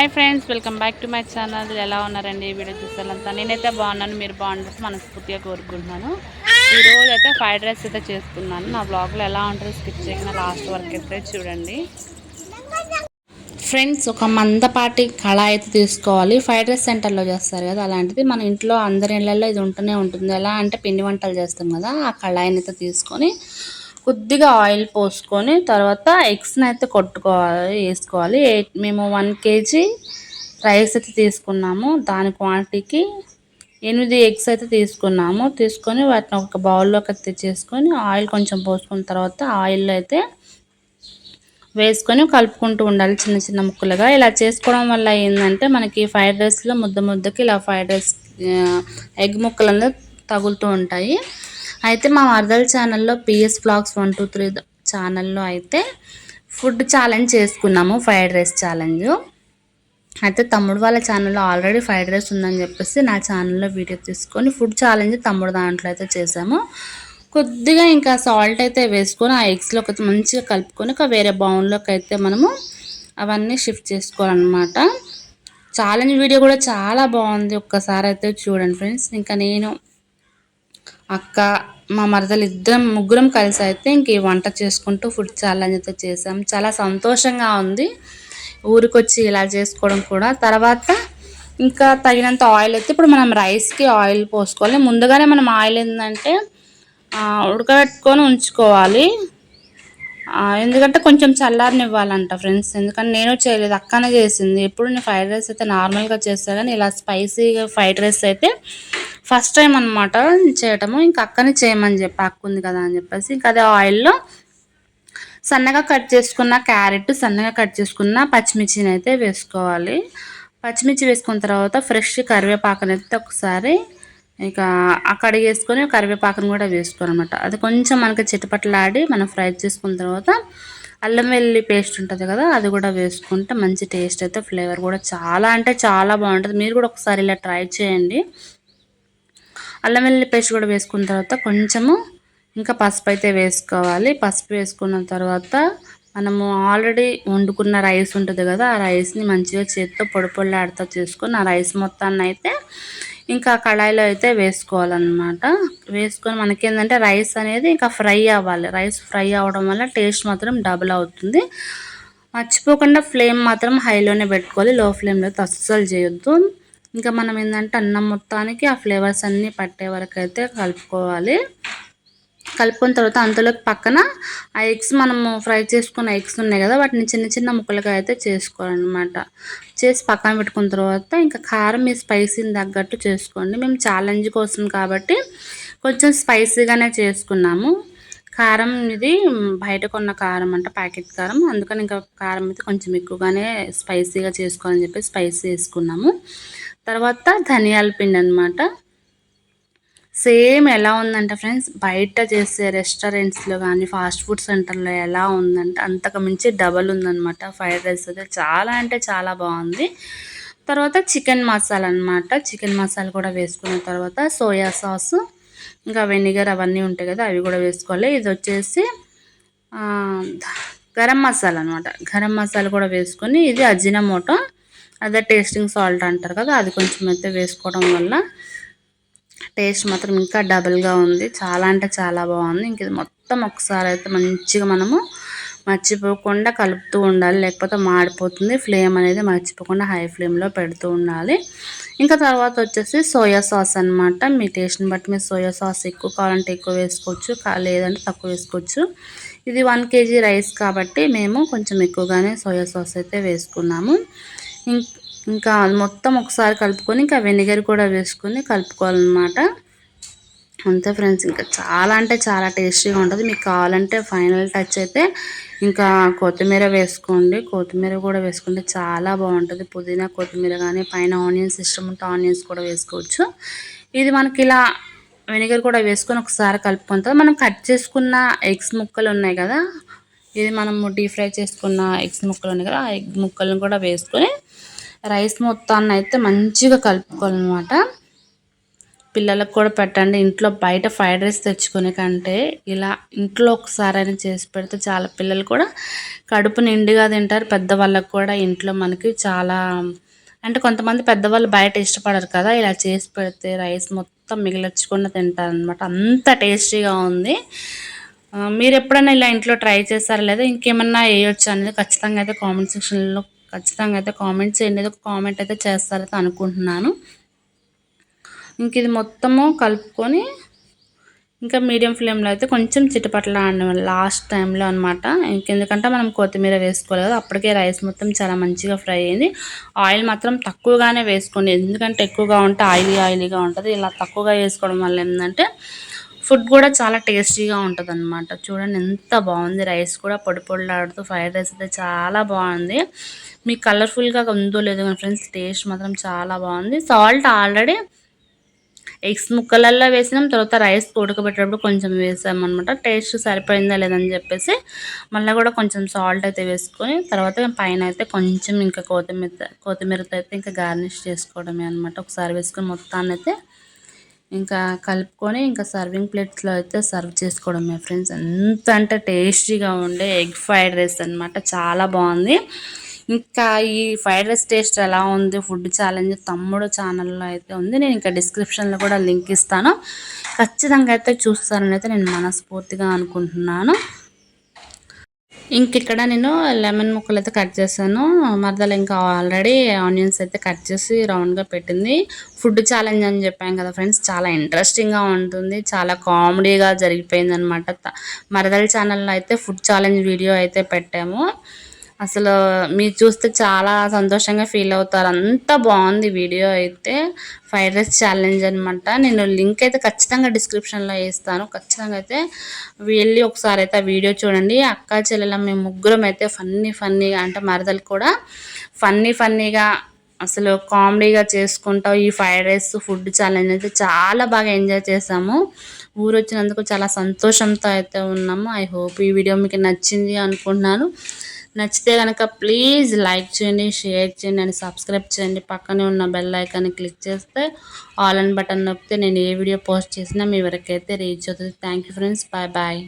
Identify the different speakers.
Speaker 1: Hi friends, welcome back to my channel. ఎలా ఉన్నారండి? ఈ వీడియో చూసారంతా నేనైతే బాగున్నాను, మీరు బాగుంటుంది మనస్ఫూర్తిగా కోరుకుంటున్నాను. ఈరోజు అయితే ఫ్రైడ్ రైస్ అయితే చేస్తున్నాను. నా బ్లాగ్లో ఎలా ఉంటుందో స్కిప్ చేయకుండా లాస్ట్ వరకు అయితే చూడండి ఫ్రెండ్స్. ఒక మందపాటి కళాయి అయితే తీసుకోవాలి. ఫ్రైడ్ రైస్ సెంటర్లో చేస్తారు కదా, అలాంటిది మన ఇంట్లో అందరి ఇళ్ళల్లో ఇది ఉంటూనే ఉంటుంది. ఎలా అంటే పిండి వంటలు చేస్తాం కదా, ఆ కళాయిని అయితే తీసుకొని కొద్దిగా ఆయిల్ పోసుకొని తర్వాత ఎగ్స్ని అయితే వేసుకోవాలి. మేము 1 kg రైస్ అయితే తీసుకున్నాము. దాని క్వాంటిటీకి 8 ఎగ్స్ అయితే తీసుకొని వాటిని ఒక బౌల్లోకి తెచ్చేసుకొని ఆయిల్ కొంచెం పోసుకున్న తర్వాత ఆయిల్లో అయితే వేసుకొని కలుపుకుంటూ ఉండాలి చిన్న చిన్న ముక్కలుగా. ఇలా చేసుకోవడం వల్ల ఏంటంటే మనకి ఫ్రైడ్ రైస్లో ముద్దకి ఇలా ఫ్రైడ్ రైస్ ఎగ్ ముక్కలు అనేది తగులుతూ ఉంటాయి. అయితే మా మరదల ఛానల్లో పిఎస్ బ్లాగ్స్ 123 ఛానల్లో అయితే ఫుడ్ ఛాలెంజ్ చేసుకున్నాము, ఫ్రైడ్ రైస్ ఛాలెంజ్. అయితే తమ్ముడు వాళ్ళ ఛానల్లో ఆల్రెడీ ఫ్రైడ్ రైస్ ఉందని చెప్పేసి నా ఛానల్లో వీడియో తీసుకొని ఫుడ్ ఛాలెంజ్ తమ్ముడు దాంట్లో అయితే చేసాము. కొద్దిగా ఇంకా సాల్ట్ అయితే వేసుకొని ఆ ఎగ్స్లోకి అయితే మంచిగా కలుపుకొని ఒక వేరే బౌన్లోకి అయితే మనము అవన్నీ షిఫ్ట్ చేసుకోవాలన్నమాట. ఛాలెంజ్ వీడియో కూడా చాలా బాగుంది, ఒక్కసారి అయితే చూడండి ఫ్రెండ్స్. ఇంకా నేను అక్క మా మరదలు ముగ్గురం కలిసి అయితే ఇంక ఈ వంట చేసుకుంటూ ఫుడ్ ఛాలెంజ్ అయితే చేసాం. చాలా సంతోషంగా ఉంది ఊరికొచ్చి ఇలా చేసుకోవడం కూడా. తర్వాత ఇంకా తగినంత ఆయిల్ అయితే ఇప్పుడు మనం రైస్కి ఆయిల్ పోసుకోవాలి. ముందుగానే మనం ఆయిల్ ఏంటంటే ఉడకబెట్టుకొని ఉంచుకోవాలి, ఎందుకంటే కొంచెం చల్లారనివ్వాలంట ఫ్రెండ్స్. ఎందుకంటే నేను చేయలేదు, అక్కనే చేసింది. ఎప్పుడు నేను ఫ్రైడ్ రైస్ అయితే నార్మల్గా చేస్తాను, కానీ ఇలా స్పైసీగా ఫ్రైడ్ రైస్ అయితే ఫస్ట్ టైం అనమాట చేయటము. ఇంకా అక్కనే చేయమని చెప్పి అక్క ఉంది కదా అని చెప్పేసి ఇంకా అదే ఆయిల్లో సన్నగా కట్ చేసుకున్న క్యారెట్, సన్నగా కట్ చేసుకున్న పచ్చిమిర్చిని అయితే వేసుకోవాలి. పచ్చిమిర్చి వేసుకున్న తర్వాత ఫ్రెష్ కరివేపాకుని అయితే ఒకసారి ఇక కడిగేసుకొని కరివేపాకును కూడా వేసుకోవాలన్నమాట. అది కొంచెం మనకి చిటపటలాడి మనం ఫ్రై చేసుకున్న తర్వాత అల్లం వెల్లుల్లి పేస్ట్ ఉంటుంది కదా, అది కూడా వేసుకుంటే మంచి టేస్ట్ అయితే ఫ్లేవర్ కూడా చాలా అంటే చాలా బాగుంటుంది. మీరు కూడా ఒకసారి ఇలా ట్రై చేయండి. అల్లం వెల్లుల్లి పేస్ట్ కూడా వేసుకున్న తర్వాత కొంచెము ఇంకా పసుపు అయితే వేసుకోవాలి. పసుపు వేసుకున్న తర్వాత మనము ఆల్రెడీ వండుకున్న రైస్ ఉంటుంది కదా, ఆ రైస్ని మంచిగా చేత్తో పొడి చేసుకొని ఆ రైస్ మొత్తాన్ని అయితే ఇంకా కళాయిలో అయితే వేసుకోవాలన్నమాట. వేసుకొని మనకేంటంటే రైస్ అనేది ఇంకా ఫ్రై అవ్వాలి. రైస్ ఫ్రై అవ్వడం వల్ల టేస్ట్ మాత్రం డబుల్ అవుతుంది. మర్చిపోకుండా ఫ్లేమ్ మాత్రం హైలోనే పెట్టుకోవాలి, లో ఫ్లేమ్లో అయితే అస్సలు చేయొద్దు. ఇంకా మనం ఏంటంటే అన్నం మొత్తానికి ఆ ఫ్లేవర్స్ అన్నీ పట్టే వరకు అయితే కలుపుకోవాలి. కలుపుకున్న తర్వాత అంతలోకి పక్కన ఆ ఎగ్స్ మనము ఫ్రై చేసుకున్న ఎగ్స్ ఉన్నాయి కదా, వాటిని చిన్న చిన్న ముక్కలుగా అయితే చేసుకోవాలన్నమాట. చేసి పక్కన పెట్టుకున్న తర్వాత ఇంకా కారం మీ స్పైసీని తగ్గట్టు చేసుకోండి. మేము ఛాలెంజ్ కోసం కాబట్టి కొంచెం స్పైసీగానే చేసుకున్నాము. కారం ఇది బయట కొన్న కారం అంట, ప్యాకెట్ కారం. అందుకని ఇంకా కారం అయితే కొంచెం ఎక్కువగానే స్పైసీగా చేసుకోవాలని చెప్పి స్పైసీ వేసుకున్నాము. తర్వాత ధనియాల పిండి అనమాట. సేమ్ ఎలా ఉందంటే ఫ్రెండ్స్, బయట చేసే రెస్టారెంట్స్లో కానీ ఫాస్ట్ ఫుడ్ సెంటర్లో ఎలా ఉందంటే అంతకు మించి డబల్ ఉందన్నమాట. ఫ్రైడ్ రైస్ అయితే చాలా అంటే చాలా బాగుంది. తర్వాత చికెన్ మసాలా అనమాట. చికెన్ మసాలా కూడా వేసుకున్న తర్వాత సోయా సాసు ఇంకా వెనిగర్ అవన్నీ ఉంటాయి కదా, అవి కూడా వేసుకోవాలి. ఇది వచ్చేసి గరం మసాలా అనమాట. గరం మసాలా కూడా వేసుకొని ఇది అజినమోటో, అదే టేస్టింగ్ సాల్ట్ అంటారు కదా, అది కొంచెం అయితే వేసుకోవడం వల్ల టేస్ట్ మాత్రం ఇంకా డబుల్గా ఉంది. చాలా అంటే చాలా బాగుంది. ఇంక ఇది మొత్తం ఒకసారి అయితే మంచిగా మనము మర్చిపోకుండా కలుపుతూ ఉండాలి, లేకపోతే మాడిపోతుంది. ఫ్లేమ్ అనేది మర్చిపోకుండా హై ఫ్లేమ్లో పెడుతూ ఉండాలి. ఇంకా తర్వాత వచ్చేసి సోయా సాస్ అనమాట. మీ టేస్ట్ని బట్టి మీరు సోయా సాస్ ఎక్కువ కావాలంటే ఎక్కువ వేసుకోవచ్చు, లేదంటే తక్కువ వేసుకోవచ్చు. ఇది 1 kg రైస్ కాబట్టి మేము కొంచెం ఎక్కువగానే సోయా సాస్ అయితే వేసుకున్నాము. ఇంకా మొత్తం ఒకసారి కలుపుకొని ఇంకా వెనిగర్ కూడా వేసుకొని కలుపుకోవాలన్నమాట. అంతే ఫ్రెండ్స్, ఇంకా చాలా అంటే చాలా టేస్టీగా ఉంటుంది. మీకు కావాలంటే ఫైనల్ టచ్ అయితే ఇంకా కొత్తిమీర వేసుకోండి. కొత్తిమీర కూడా వేసుకుంటే చాలా బాగుంటుంది. పుదీనా కొత్తిమీర కానీ పైన ఆనియన్స్ ఇష్టం ఉంటే ఆనియన్స్ కూడా వేసుకోవచ్చు. ఇది మనకి ఇలా వెనిగర్ కూడా వేసుకొని ఒకసారి కలుపుకుంటాం. మనం కట్ చేసుకున్న ఎగ్స్ ముక్కలు ఉన్నాయి కదా, ఇది మనము డీప్ ఫ్రై చేసుకున్న ఎగ్స్ ముక్కలు ఉన్నాయి కదా, ఆ ఎగ్ ముక్కలను కూడా వేసుకొని రైస్ మొత్తాన్ని అయితే మంచిగా కలుపుకోవాలన్నమాట. పిల్లలకు కూడా పెట్టండి. ఇంట్లో బయట ఫ్రైడ్ రైస్ తెచ్చుకునే కంటే ఇలా ఇంట్లో ఒకసారైనా చేసి పెడితే చాలా పిల్లలు కూడా కడుపు నిండుగా తింటారు. పెద్దవాళ్ళకు కూడా ఇంట్లో మనకి చాలా అంటే కొంతమంది పెద్దవాళ్ళు బయట ఇష్టపడరు కదా, ఇలా చేసి పెడితే రైస్ మొత్తం మిగిలించకుండా తింటారనమాట. అంత టేస్టీగా ఉంది. మీరు ఎప్పుడైనా ఇలా ఇంట్లో ట్రై చేస్తారా, లేదా ఇంకేమన్నా వేయొచ్చు అనేది ఖచ్చితంగా అయితే కామెంట్ సెక్షన్లో ఖచ్చితంగా అయితే కామెంట్ చేయండి. ఏదో ఒక కామెంట్ అయితే చేస్తారైతే అనుకుంటున్నాను. ఇంక ఇది మొత్తము కలుపుకొని ఇంకా మీడియం ఫ్లేమ్లో అయితే కొంచెం చిటపట్ల లాస్ట్ టైంలో అనమాట. ఇంకెందుకంటే మనం కొత్తిమీర వేసుకోవాలి కదా, అప్పటికే రైస్ మొత్తం చాలా మంచిగా ఫ్రై అయింది. ఆయిల్ మాత్రం తక్కువగానే వేసుకోండి, ఎందుకంటే ఎక్కువగా ఉంటే ఆయిలీగా ఉంటుంది. ఇలా తక్కువగా వేసుకోవడం వల్ల ఏంటంటే ఫుడ్ కూడా చాలా టేస్టీగా ఉంటుంది అనమాట. చూడండి ఎంత బాగుంది, రైస్ కూడా పొడి పొడిలాడుతూ ఫ్రైడ్ రైస్ అయితే చాలా బాగుంది. మీకు కలర్ఫుల్గా ఉందో లేదో కానీ ఫ్రెండ్స్, టేస్ట్ మాత్రం చాలా బాగుంది. సాల్ట్ ఆల్రెడీ ఎగ్స్ ముక్కలల్లో వేసినాం, తర్వాత రైస్ ఉడకబెట్టేటప్పుడు కొంచెం వేసామన్నమాట. టేస్ట్ సరిపోయిందా లేదని చెప్పేసి మళ్ళీ కూడా కొంచెం సాల్ట్ అయితే వేసుకొని తర్వాత పైన అయితే కొంచెం ఇంకా కొత్తిమీరతో అయితే ఇంకా గార్నిష్ చేసుకోవడమే అనమాట. ఒకసారి వేసుకొని మొత్తాన్ని అయితే ఇంకా కలుపుకొని ఇంకా సర్వింగ్ ప్లేట్స్లో అయితే సర్వ్ చేసుకోవడమే ఫ్రెండ్స్. ఎంత అంటే టేస్టీగా ఉండే ఎగ్ ఫ్రైడ్ రైస్ అనమాట, చాలా బాగుంది. ఇంకా ఈ ఫ్రైడ్ రైస్ టేస్ట్ ఎలా ఉంది ఫుడ్ ఛాలెంజ్ తమ్ముడు ఛానల్లో అయితే ఉంది. నేను ఇంకా డిస్క్రిప్షన్లో కూడా లింక్ ఇస్తాను, ఖచ్చితంగా అయితే చూస్తానని అయితే నేను మనస్ఫూర్తిగా అనుకుంటున్నాను. ఇంక ఇక్కడ నేను లెమన్ ముక్కలు అయితే కట్ చేశాను. మరదలు ఇంకా ఆల్రెడీ ఆనియన్స్ అయితే కట్ చేసి రౌండ్గా పెట్టింది. ఫుడ్ ఛాలెంజ్ అని చెప్పాను కదా ఫ్రెండ్స్, చాలా ఇంట్రెస్టింగ్గా ఉంటుంది, చాలా కామెడీగా జరిగిపోయింది అనమాట. మరదల ఛానల్లో అయితే ఫుడ్ ఛాలెంజ్ వీడియో అయితే పెట్టాము. అసలు మీరు చూస్తే చాలా సంతోషంగా ఫీల్ అవుతారు, అంత బాగుంది వీడియో అయితే. ఫ్రైడ్ రైస్ ఛాలెంజ్ అనమాట. నేను లింక్ అయితే ఖచ్చితంగా డిస్క్రిప్షన్లో వేస్తాను, ఖచ్చితంగా అయితే వెళ్ళి ఒకసారి అయితే ఆ వీడియో చూడండి. అక్క చెల్లెల మేము ముగ్గురం అయితే ఫన్నీగా అంటే మరదలు కూడా ఫన్నీగా అసలు కామెడీగా చేసుకుంటాం ఈ ఫ్రైడ్ రైస్ ఫుడ్ ఛాలెంజ్ అయితే చాలా బాగా ఎంజాయ్ చేసాము. ఊరు వచ్చినందుకు చాలా సంతోషంతో అయితే ఉన్నాము. ఐ హోప్ ఈ వీడియో మీకు నచ్చింది అనుకుంటున్నాను. నచ్చితే కనుక ప్లీజ్ లైక్ చేయండి, షేర్ చేయండి అండ్ సబ్స్క్రైబ్ చేయండి. పక్కనే ఉన్న బెల్ ఐకాన్ని క్లిక్ చేస్తే ఆల్ అండ్ బటన్ నొక్కితే నేను ఏ వీడియో పోస్ట్ చేసినా మీ వరకైతే రీచ్ అవుతుంది. Thank you friends, bye.